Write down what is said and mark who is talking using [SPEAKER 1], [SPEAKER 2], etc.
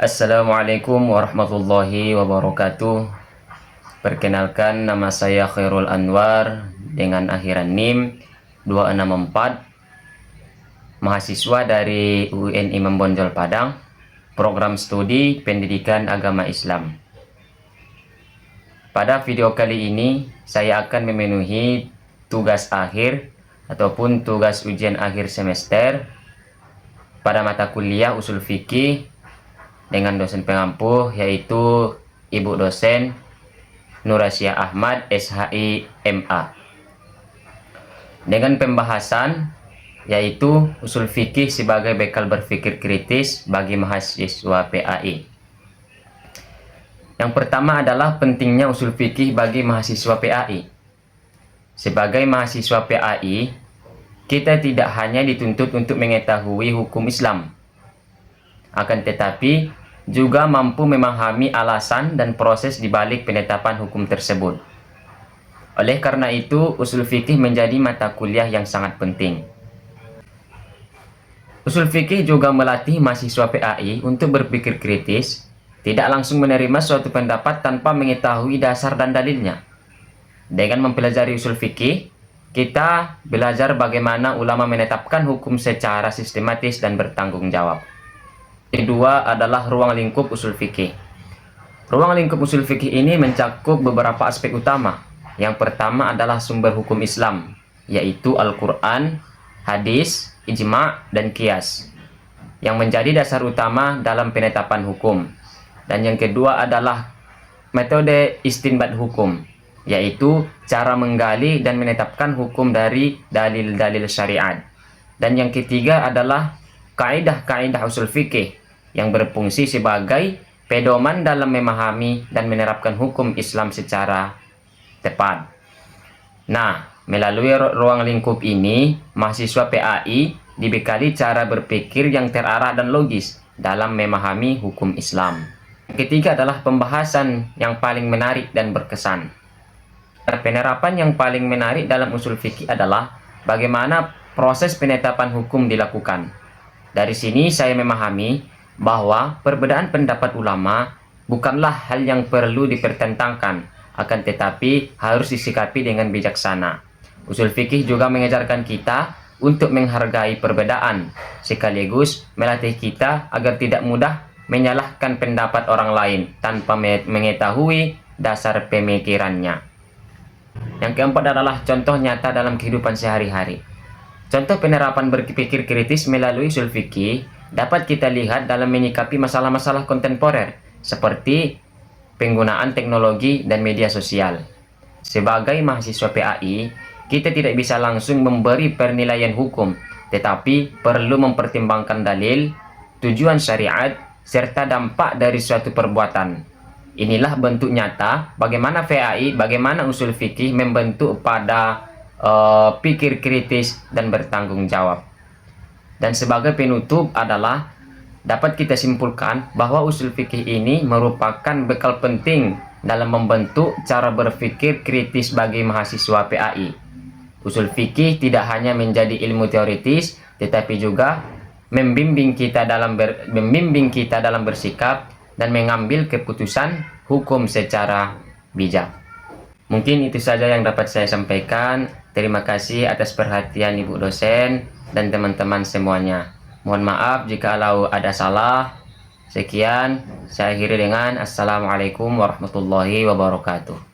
[SPEAKER 1] Assalamualaikum warahmatullahi wabarakatuh. Perkenalkan, nama saya Khairul Anwar dengan akhiran NIM 264, mahasiswa dari UIN Imam Bonjol Padang, program studi pendidikan agama Islam. Pada video kali ini saya akan memenuhi tugas akhir ataupun tugas ujian akhir semester pada mata kuliah usul fikih dengan dosen pengampu, yaitu Ibu dosen Nurasya Ahmad SHI MA, dengan pembahasan yaitu usul fikih sebagai bekal berpikir kritis bagi mahasiswa PAI. Yang pertama adalah pentingnya usul fikih bagi mahasiswa PAI. Sebagai mahasiswa PAI, kita tidak hanya dituntut untuk mengetahui hukum Islam, akan tetapi juga mampu memahami alasan dan proses di balik penetapan hukum tersebut. Oleh karena itu, usul fikih menjadi mata kuliah yang sangat penting. Usul fikih juga melatih mahasiswa PAI untuk berpikir kritis, tidak langsung menerima suatu pendapat tanpa mengetahui dasar dan dalilnya. Dengan mempelajari usul fikih, kita belajar bagaimana ulama menetapkan hukum secara sistematis dan bertanggung jawab. Kedua adalah ruang lingkup usul fikih. Ruang lingkup usul fikih ini mencakup beberapa aspek utama. Yang pertama adalah sumber hukum Islam, yaitu Al-Quran, hadis, ijma', dan qiyas, yang menjadi dasar utama dalam penetapan hukum. Dan yang kedua adalah metode istinbat hukum, yaitu cara menggali dan menetapkan hukum dari dalil-dalil syariat. Dan yang ketiga adalah kaidah-kaidah usul fikih, yang berfungsi sebagai pedoman dalam memahami dan menerapkan hukum Islam secara tepat. Nah, melalui ruang lingkup ini, mahasiswa PAI dibekali cara berpikir yang terarah dan logis dalam memahami hukum Islam. Ketiga adalah pembahasan yang paling menarik dan berkesan. Penerapan yang paling menarik dalam usul fikih adalah bagaimana proses penetapan hukum dilakukan. Dari sini saya memahami bahwa perbedaan pendapat ulama bukanlah hal yang perlu dipertentangkan, akan tetapi harus disikapi dengan bijaksana. Usul fikih juga mengajarkan kita untuk menghargai perbedaan, sekaligus melatih kita agar tidak mudah menyalahkan pendapat orang lain tanpa mengetahui dasar pemikirannya. Yang keempat adalah contoh nyata dalam kehidupan sehari-hari. Contoh penerapan berpikir kritis melalui usul fikih dapat kita lihat dalam menyikapi masalah-masalah kontemporer seperti penggunaan teknologi dan media sosial. Sebagai mahasiswa PAI, kita tidak bisa langsung memberi penilaian hukum, tetapi perlu mempertimbangkan dalil, tujuan syariat, serta dampak dari suatu perbuatan. Inilah bentuk nyata bagaimana usul fikih membentuk pada pikir kritis dan bertanggung jawab. Dan sebagai penutup adalah dapat kita simpulkan bahwa usul fikih ini merupakan bekal penting dalam membentuk cara berpikir kritis bagi mahasiswa PAI. Usul fikih tidak hanya menjadi ilmu teoritis, tetapi juga membimbing kita dalam bersikap dan mengambil keputusan hukum secara bijak. Mungkin itu saja yang dapat saya sampaikan. Terima kasih atas perhatian Ibu dosen dan teman-teman semuanya. Mohon maaf jika ada salah. Sekian, saya akhiri dengan Assalamualaikum warahmatullahi wabarakatuh.